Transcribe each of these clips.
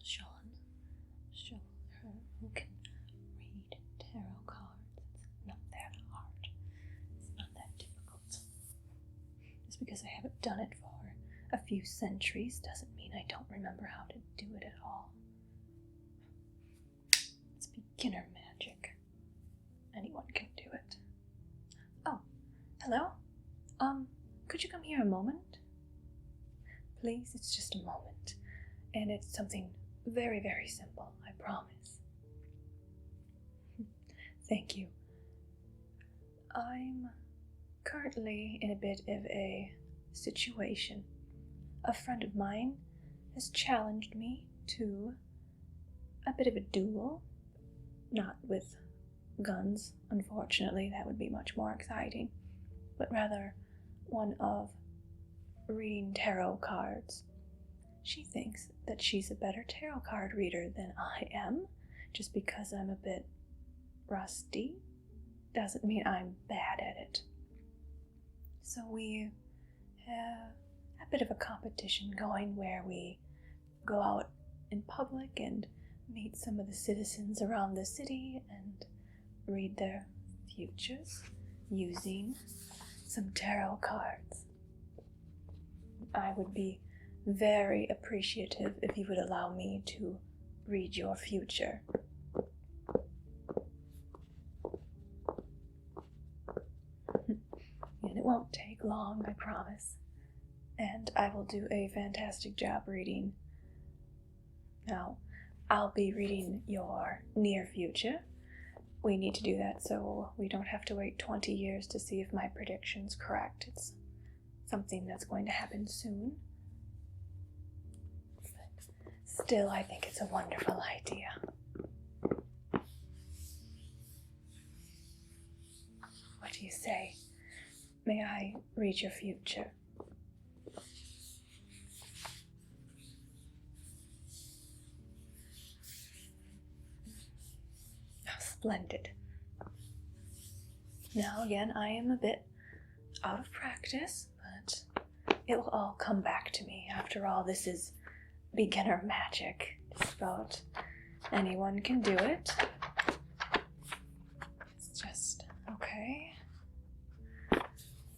Show her who can read tarot cards. It's not that hard. It's not that difficult. Just because I haven't done it for a few centuries doesn't mean I don't remember how to do it at all. It's beginner magic. Anyone can do it. Oh, hello? Could you come here a moment? Please, it's just a moment. And it's something very, very simple, I promise. Thank you. I'm currently in a bit of a situation. A friend of mine has challenged me to a bit of a duel. Not with guns, unfortunately, that would be much more exciting, but rather one of reading tarot cards. She thinks that she's a better tarot card reader than I am. Just because I'm a bit rusty doesn't mean I'm bad at it. So we have a bit of a competition going where we go out in public and meet some of the citizens around the city and read their futures using some tarot cards. I would be very appreciative if you would allow me to read your future. And it won't take long, I promise. And I will do a fantastic job reading. Now, I'll be reading your near future. We need to do that so we don't have to wait 20 years to see if my prediction's correct. It's something that's going to happen soon. But still, I think it's a wonderful idea. What do you say? May I read your future? Splendid. Now again, I am a bit out of practice, but it will all come back to me. After all, this is beginner magic. Just about anyone can do it. It's just, okay.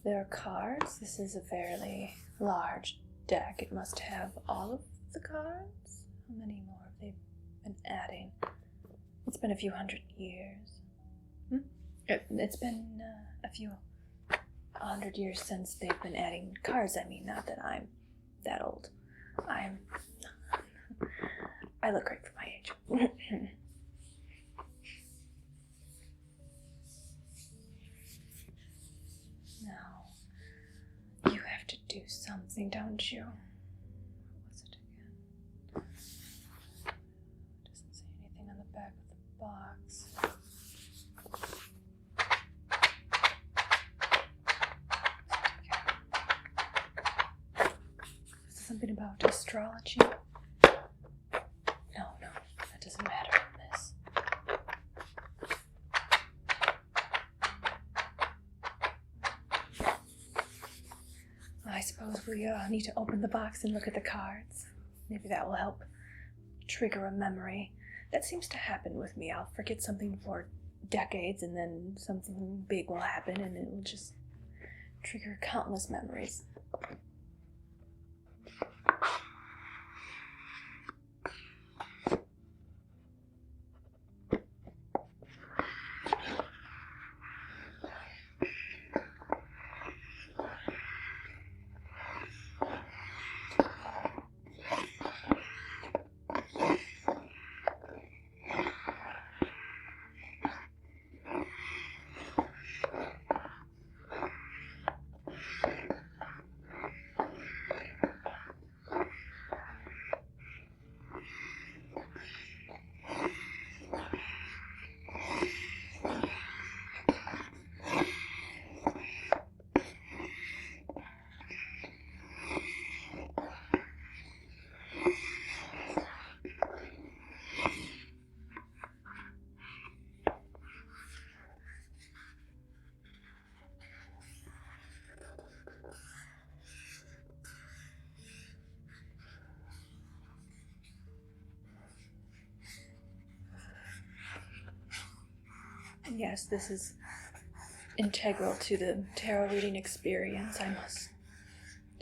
There are cards. This is a fairly large deck. It must have all of the cards. How many more have they been adding? It's been a few hundred years. It's been a few 100 years since they've been adding cards. I mean, not that I'm that old. I look great for my age. Now, you have to do something, don't you? What was it again? It doesn't say anything on the back of the box. Something about astrology? No, that doesn't matter in this. I suppose we need to open the box and look at the cards. Maybe that will help trigger a memory. That seems to happen with me. I'll forget something for decades and then something big will happen and it will just trigger countless memories. Yes, this is integral to the tarot reading experience. I must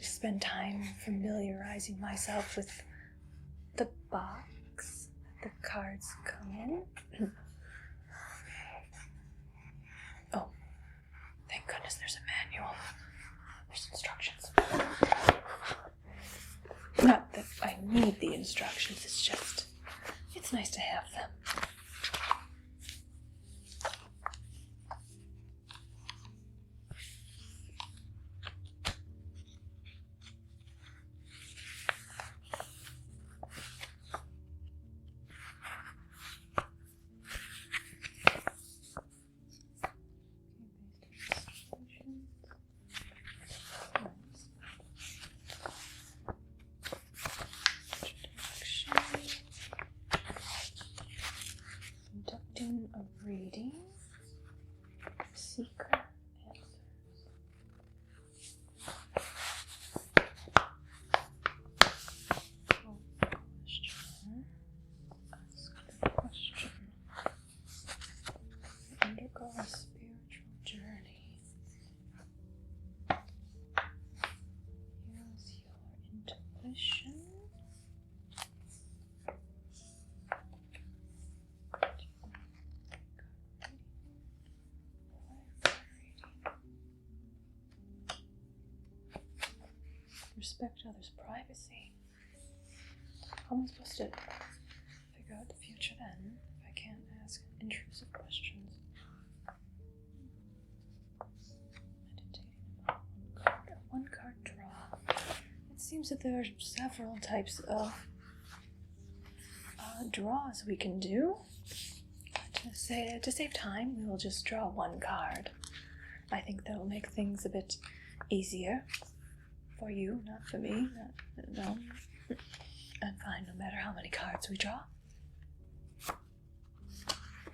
spend time familiarizing myself with the box that the cards come in. Oh, thank goodness there's a manual. There's instructions. Not that I need the instructions, it's nice to have them. Conducting a reading. Secret answers. Question. Ask the question. Undergo a spiritual journey. Use your intuition. Respect others' privacy. How am I supposed to figure out the future then if I can't ask intrusive questions? Meditating about one card draw. It seems that there are several types of draws we can do. To save time, we will just draw one card. I think that will make things a bit easier. For you, not for me. No. I'm fine no matter how many cards we draw.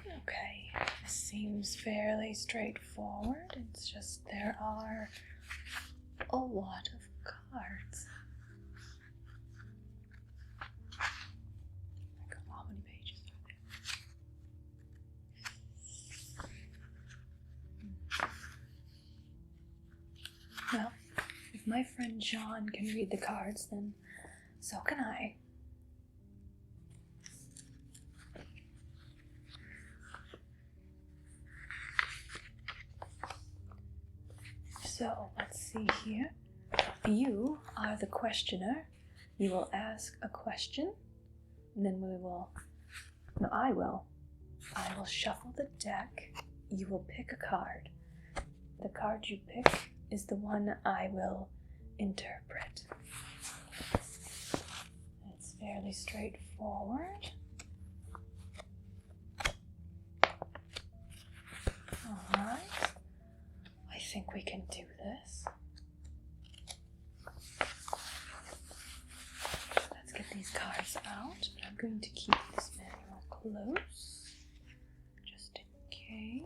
Okay, this seems fairly straightforward. It's just there are a lot of cards. How many pages are there? Well, if my friend Jeanne can read the cards, then so can I. So, let's see here. You are the questioner. You will ask a question, and then I will shuffle the deck. You will pick a card. The card you pick is the one I will interpret. It's fairly straightforward. Alright. I think we can do this. Let's get these cards out. I'm going to keep this manual close, just in case.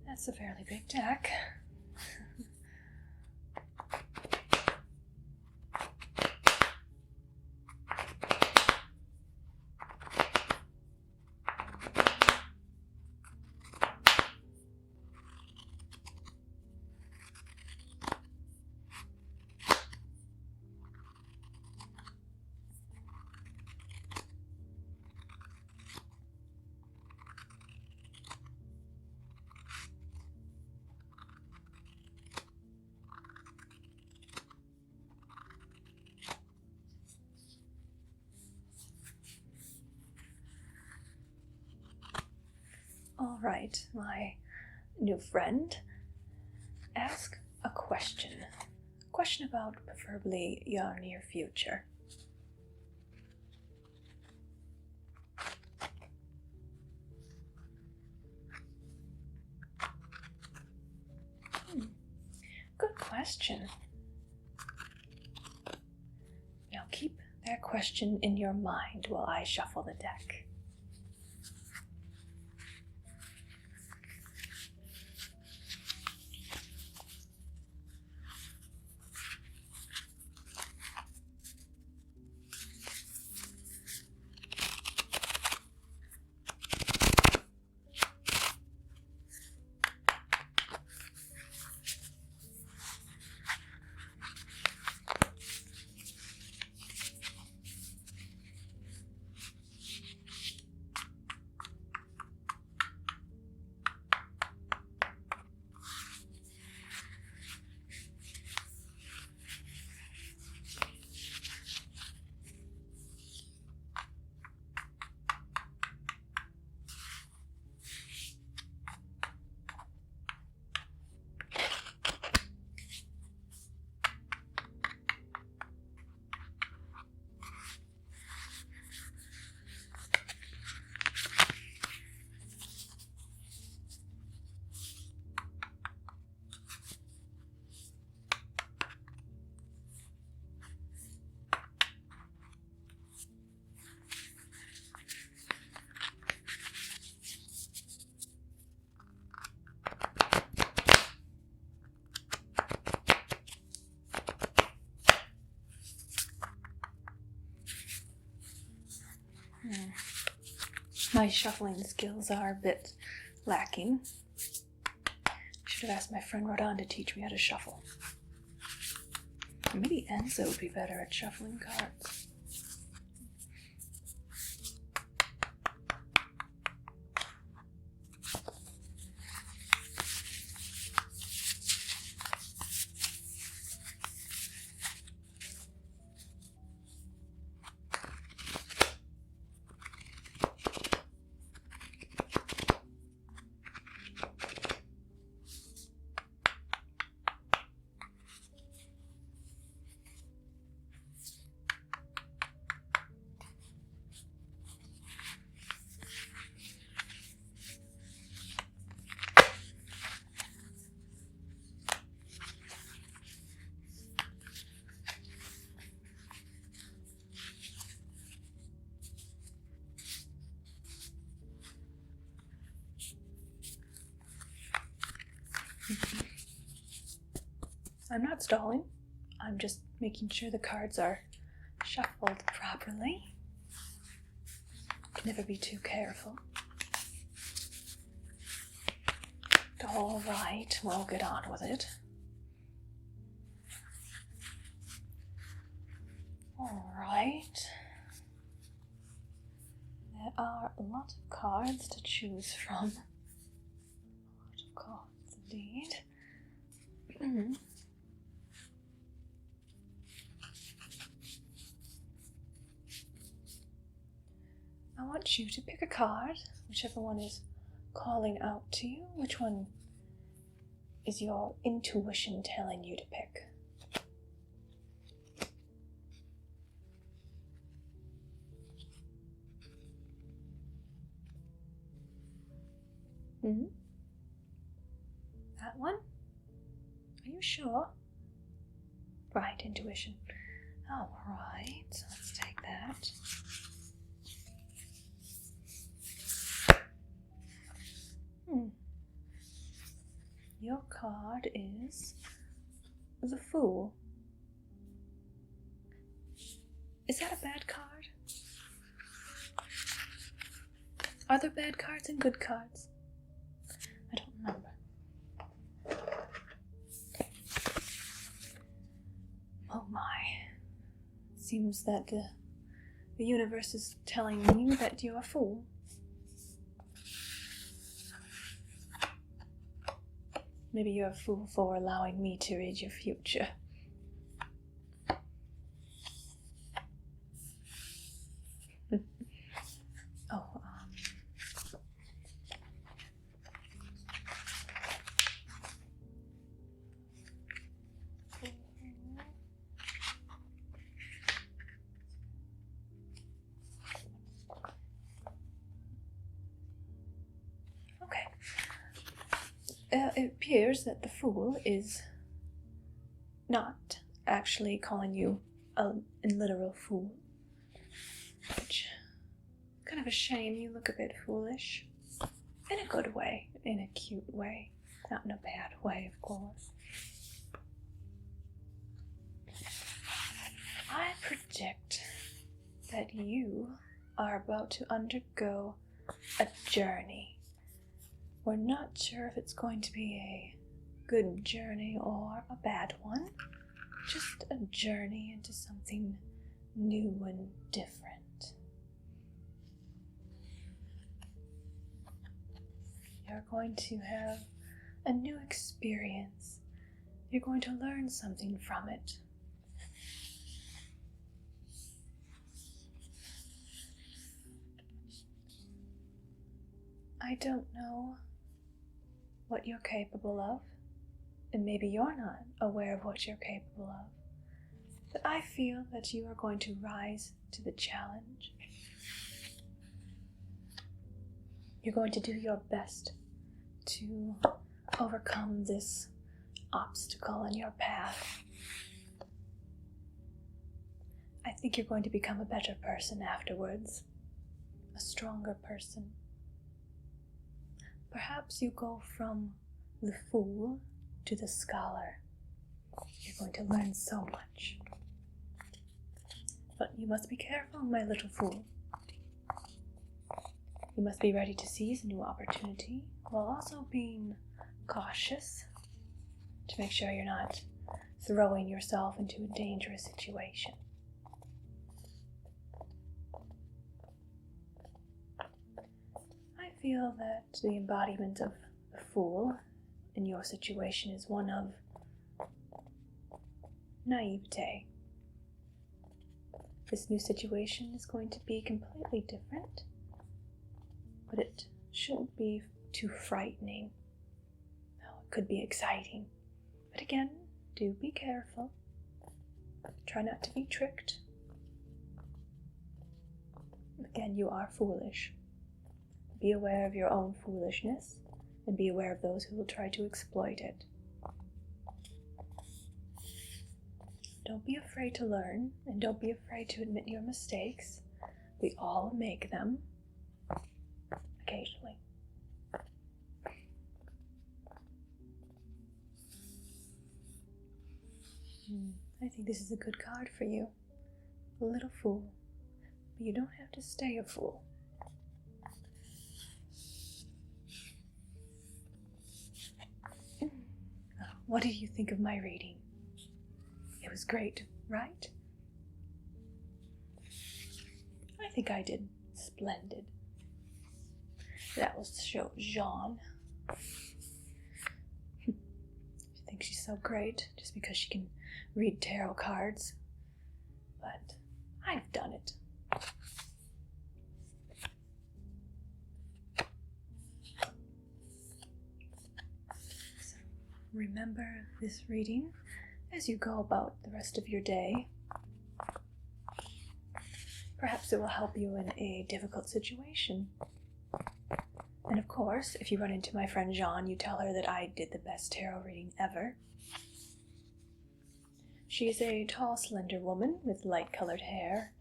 That's a fairly big deck. All right, my new friend, ask a question. Question about preferably your near future. Good question. Now keep that question in your mind while I shuffle the deck. My shuffling skills are a bit lacking. Should have asked my friend Rodon to teach me how to shuffle. Maybe Enzo would be better at shuffling cards. I'm not stalling. I'm just making sure the cards are shuffled properly. Can never be too careful. All right, we'll get on with it. All right. There are a lot of cards to choose from. A lot of cards, indeed. I want you to pick a card, whichever one is calling out to you. Which one is your intuition telling you to pick? That one? Are you sure? Right, intuition. All right, so let's take that. Your card is the Fool. Is that a bad card? Are there bad cards and good cards? I don't remember. Oh my. It seems that the universe is telling you that you're a fool. Maybe you're a fool for allowing me to read your future. It appears that the Fool is not actually calling you a literal fool. kind of a shame. You look a bit foolish. In a good way, in a cute way, not in a bad way, of course. I predict that you are about to undergo a journey. We're not sure if it's going to be a good journey or a bad one. Just a journey into something new and different. You're going to have a new experience. You're going to learn something from it. I don't know what you're capable of, and maybe you're not aware of what you're capable of, but I feel that you are going to rise to the challenge. You're going to do your best to overcome this obstacle in your path. I think you're going to become a better person afterwards, a stronger person. Perhaps you go from the fool to the scholar. You're going to learn so much. But you must be careful, my little fool. You must be ready to seize a new opportunity while also being cautious to make sure you're not throwing yourself into a dangerous situation. I feel that the embodiment of the fool in your situation is one of naivete. This new situation is going to be completely different, but it shouldn't be too frightening. No, it could be exciting. But again, do be careful. Try not to be tricked. Again, you are foolish. Be aware of your own foolishness, and be aware of those who will try to exploit it. Don't be afraid to learn, and don't be afraid to admit your mistakes. We all make them, occasionally. I think this is a good card for you. A little fool. But you don't have to stay a fool. What did you think of my reading? It was great, right? I think I did splendid. That was to show Jeanne. She thinks she's so great just because she can read tarot cards. But I've done it. So remember this reading as you go about the rest of your day. Perhaps it will help you in a difficult situation. And of course, if you run into my friend Jeanne, you tell her that I did the best tarot reading ever. She is a tall, slender woman with light-colored hair.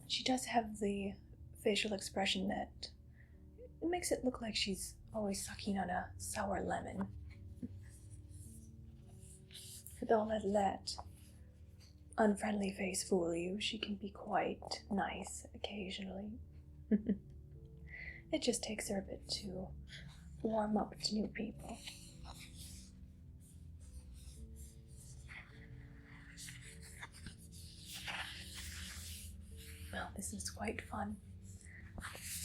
She does have the facial expression that makes it look like she's always sucking on a sour lemon. But don't let that unfriendly face fool you. She can be quite nice occasionally. It just takes her a bit to warm up to new people. Well, this is quite fun.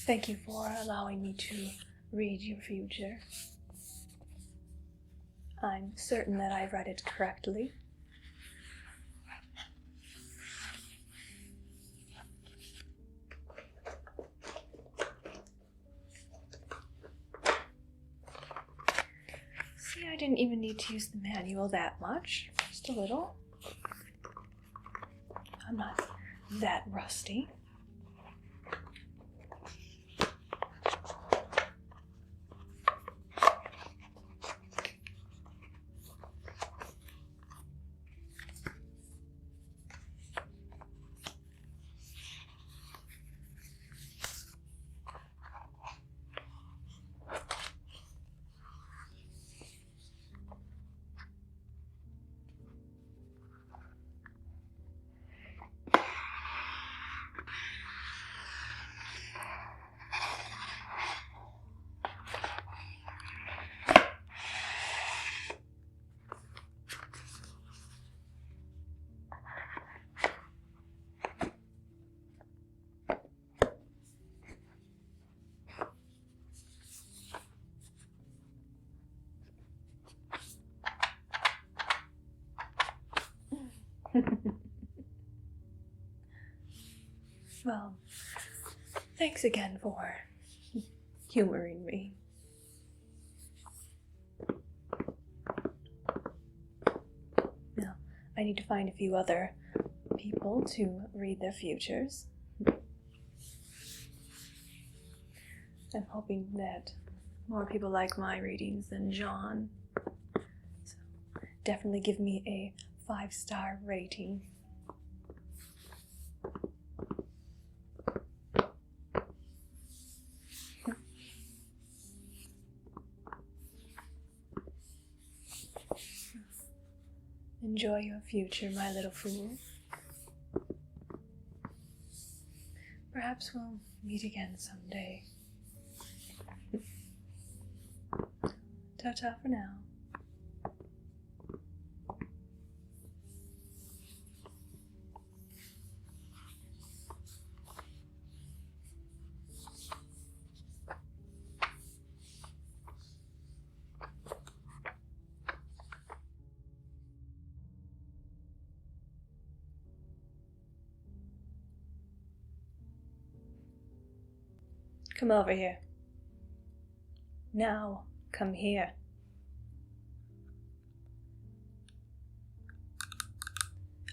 Thank you for allowing me to read your future. I'm certain that I read it correctly. See, I didn't even need to use the manual that much. Just a little. I'm not that rusty. Well, thanks again for humoring me. Now, I need to find a few other people to read their futures. I'm hoping that more people like my readings than Jeanne. So definitely give me a 5-star rating. Enjoy your future, my little fool. Perhaps we'll meet again someday. Ta-ta for now. Come over here. Now, come here.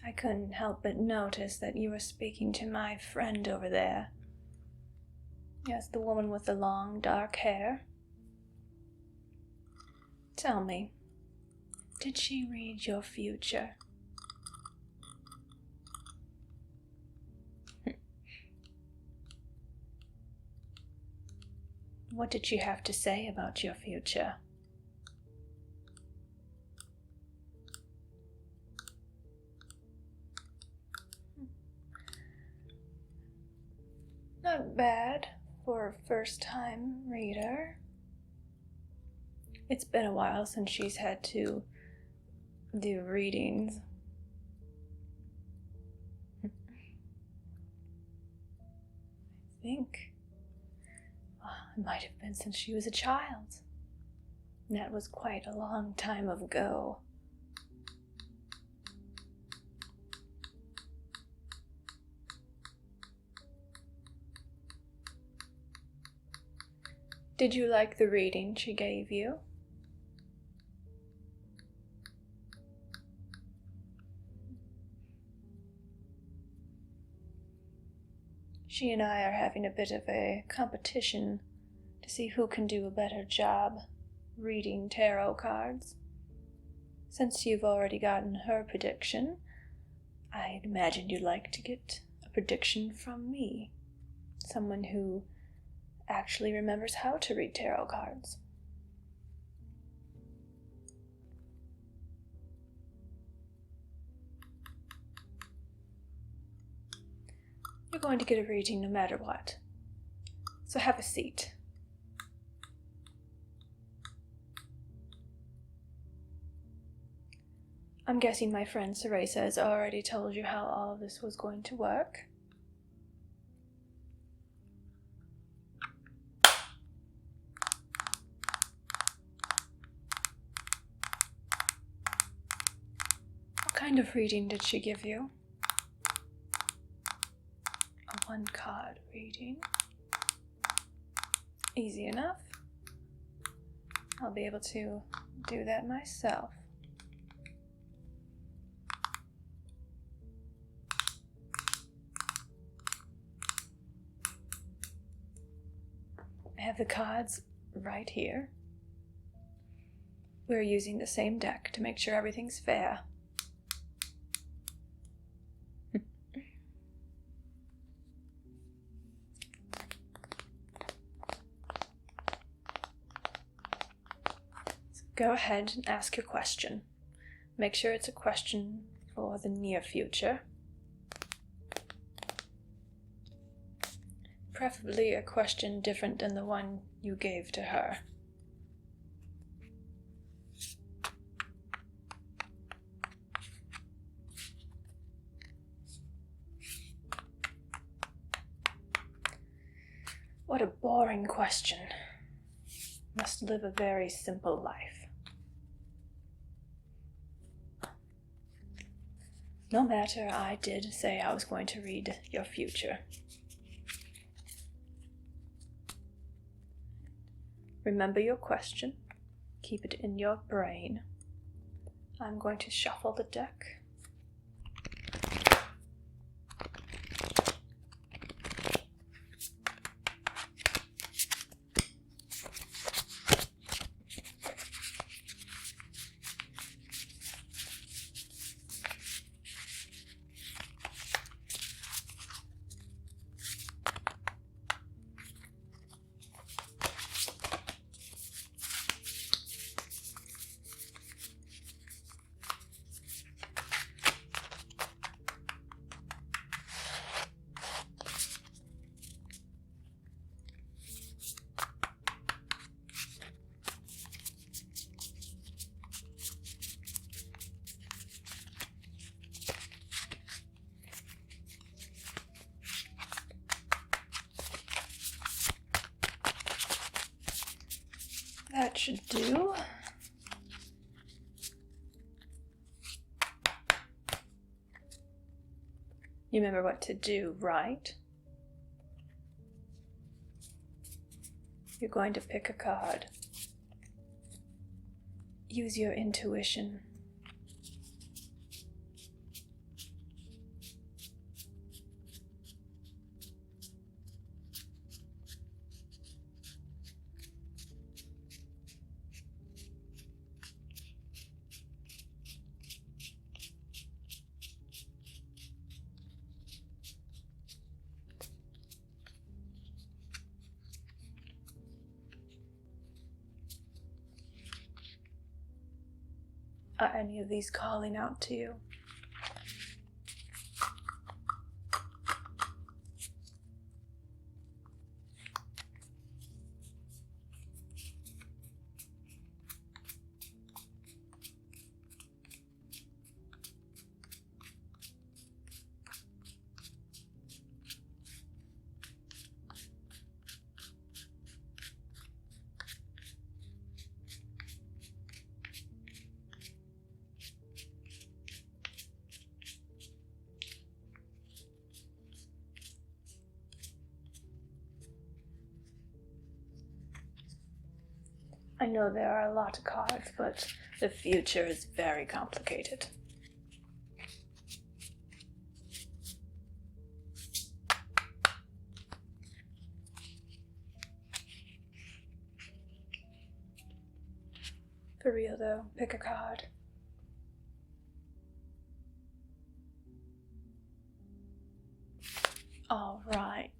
I couldn't help but notice that you were speaking to my friend over there. Yes, the woman with the long, dark hair. Tell me, did she read your future? What did she have to say about your future? Not bad for a first-time reader. It's been a while since she's had to do readings. I think it might have been since she was a child. And that was quite a long time ago. Did you like the reading she gave you? She and I are having a bit of a competition to see who can do a better job reading tarot cards. Since you've already gotten her prediction, I'd imagine you'd like to get a prediction from me. Someone who actually remembers how to read tarot cards. You're going to get a reading no matter what. So have a seat. I'm guessing my friend Ceresa has already told you how all of this was going to work. What kind of reading did she give you? A 1-card reading. Easy enough. I'll be able to do that myself. I have the cards right here. We're using the same deck to make sure everything's fair. So go ahead and ask your question. Make sure it's a question for the near future. Preferably a question different than the one you gave to her. What a boring question. Must live a very simple life. No matter, I did say I was going to read your future. Remember your question. Keep it in your brain. I'm going to shuffle the deck. That should do. You remember what to do, right? You're going to pick a card. Use your intuition. Are any of these calling out to you? I know there are a lot of cards, but the future is very complicated. For real though, pick a card. All right.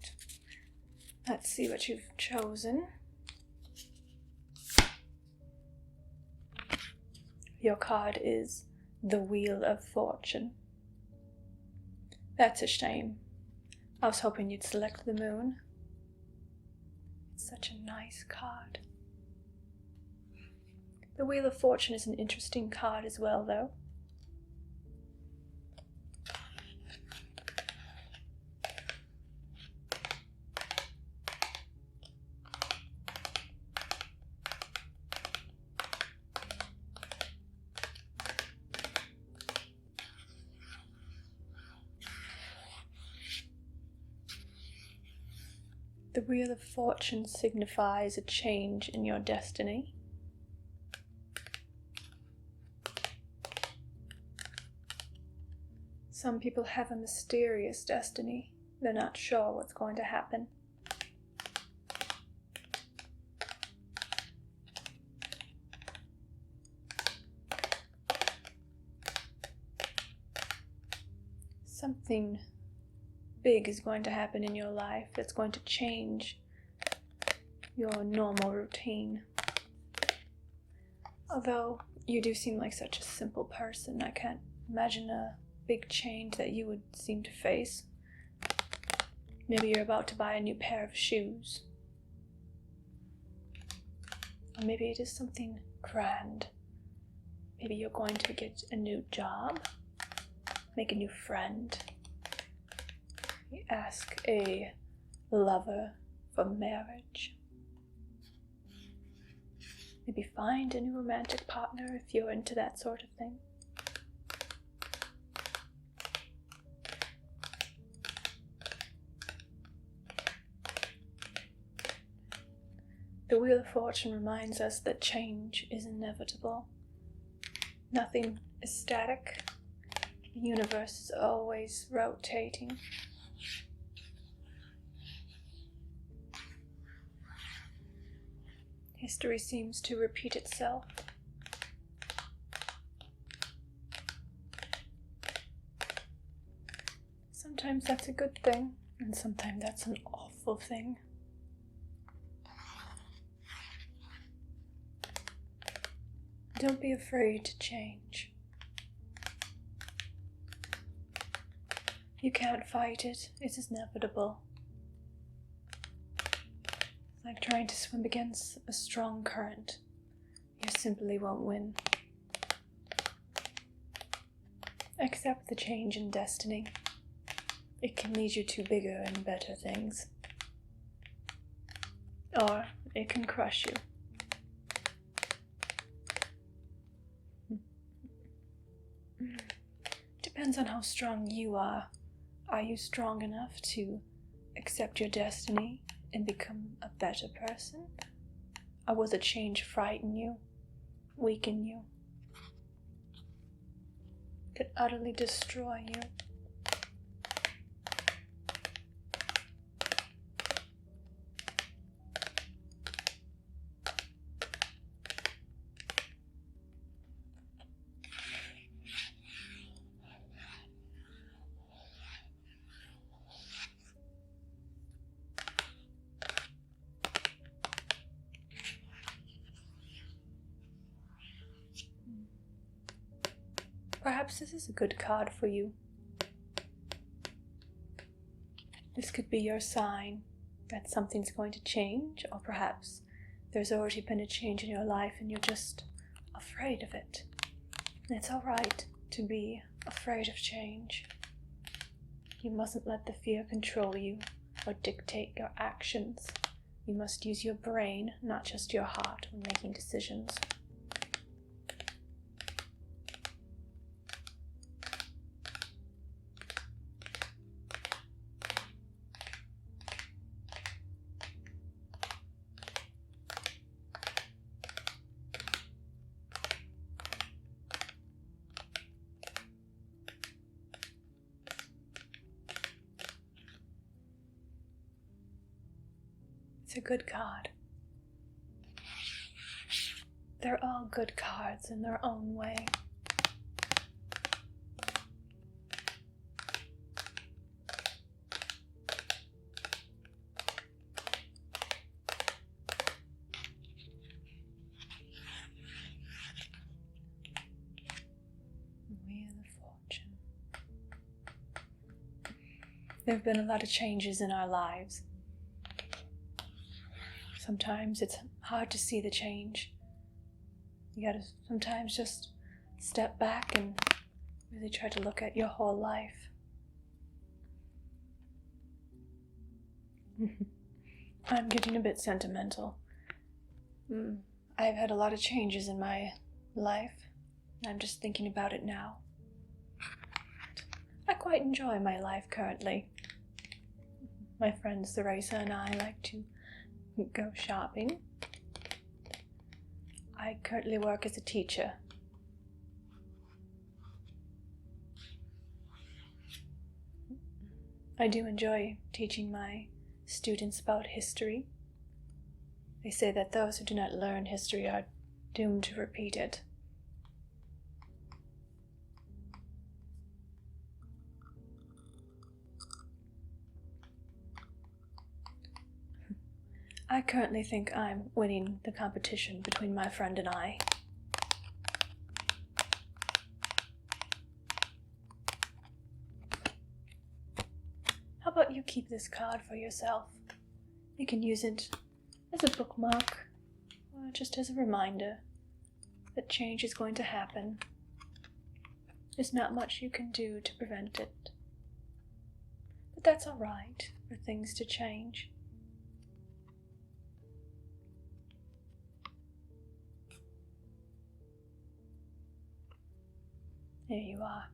Let's see what you've chosen. Your card is the Wheel of Fortune. That's a shame. I was hoping you'd select the Moon. It's such a nice card. The Wheel of Fortune is an interesting card as well, though. The Wheel of Fortune signifies a change in your destiny. Some people have a mysterious destiny. They're not sure what's going to happen. Something big is going to happen in your life that's going to change your normal routine. Although you do seem like such a simple person, I can't imagine a big change that you would seem to face. Maybe you're about to buy a new pair of shoes. Or maybe it is something grand. Maybe you're going to get a new job, make a new friend. Ask a lover for marriage. Maybe find a new romantic partner if you're into that sort of thing. The Wheel of Fortune reminds us that change is inevitable. Nothing is static. The universe is always rotating. History seems to repeat itself. Sometimes that's a good thing, and sometimes that's an awful thing. Don't be afraid to change. You can't fight it. It is inevitable. It's like trying to swim against a strong current. You simply won't win. Accept the change in destiny. It can lead you to bigger and better things. Or it can crush you. Depends on how strong you are. Are you strong enough to accept your destiny and become a better person? Or will the change frighten you, weaken you? Could utterly destroy you? Perhaps this is a good card for you. This could be your sign that something's going to change, or perhaps there's already been a change in your life and you're just afraid of it. And it's alright to be afraid of change. You mustn't let the fear control you or dictate your actions. You must use your brain, not just your heart, when making decisions. It's a good card. They're all good cards in their own way. Wheel of Fortune. There have been a lot of changes in our lives. Sometimes it's hard to see the change. You gotta sometimes just step back and really try to look at your whole life. I'm getting a bit sentimental. I've had a lot of changes in my life. I'm just thinking about it now. I quite enjoy my life currently. My friend Theresa and I like to go shopping. I currently work as a teacher. I do enjoy teaching my students about history. They say that those who do not learn history are doomed to repeat it. I currently think I'm winning the competition between my friend and I. How about you keep this card for yourself? You can use it as a bookmark, or just as a reminder that change is going to happen. There's not much you can do to prevent it. But that's alright for things to change. There you are.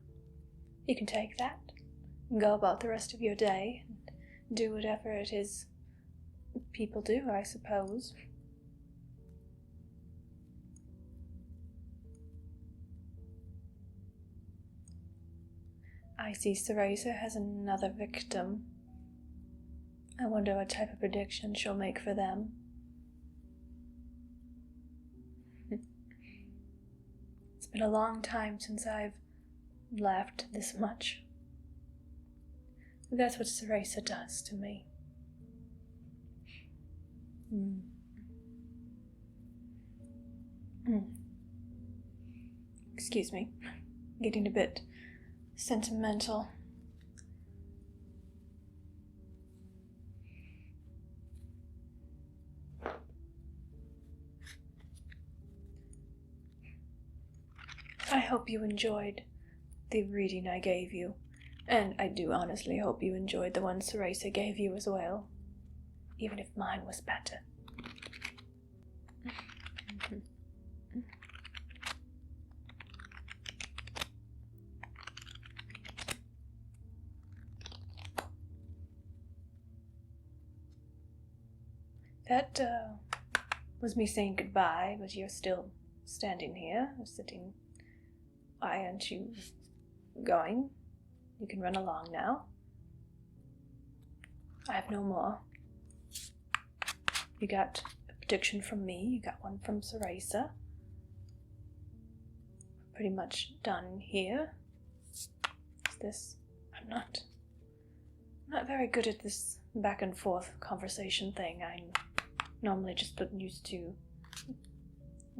You can take that and go about the rest of your day and do whatever it is people do, I suppose. I see Cereza has another victim. I wonder what type of prediction she'll make for them. It's been a long time since I've laughed this much. That's what Cereza does to me. Excuse me, getting a bit sentimental. I hope you enjoyed the reading I gave you, and I do honestly hope you enjoyed the one Cereza gave you as well, even if mine was better. That was me saying goodbye, but you're still standing here, sitting. Why aren't you going? You can run along now. I have no more. You got a prediction from me, you got one from Cereza. Pretty much done here. Is this? I'm not very good at this back and forth conversation thing. I'm normally just used to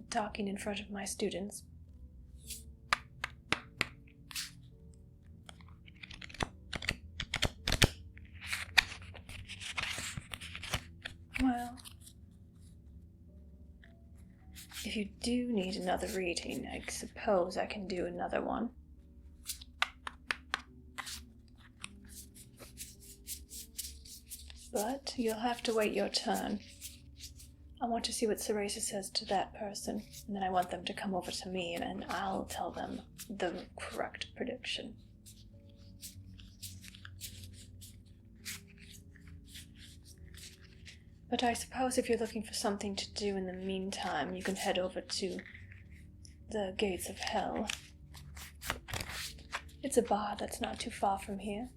talking in front of my students. Well, if you do need another reading, I suppose I can do another one. But you'll have to wait your turn. I want to see what Cereza says to that person, and then I want them to come over to me, and I'll tell them the correct prediction. But I suppose if you're looking for something to do in the meantime, you can head over to the Gates of Hell. It's a bar that's not too far from here.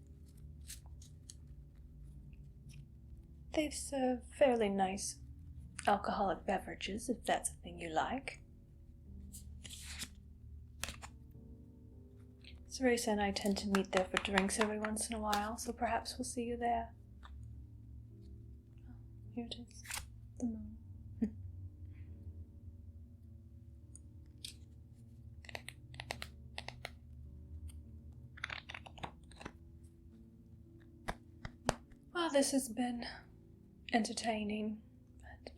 They serve fairly nice alcoholic beverages, if that's a thing you like. Cereza and I tend to meet there for drinks every once in a while, so perhaps we'll see you there. Oh, here it is. The moon. Well, this has been entertaining.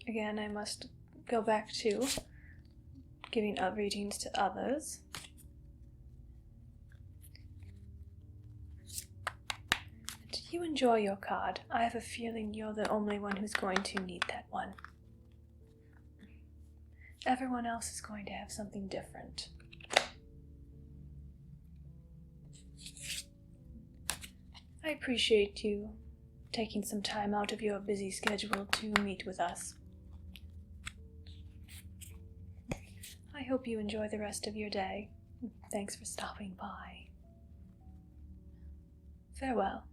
Again, I must go back to giving readings to others. And you enjoy your card. I have a feeling you're the only one who's going to need that one. Everyone else is going to have something different. I appreciate you taking some time out of your busy schedule to meet with us. I hope you enjoy the rest of your day. Thanks for stopping by. Farewell.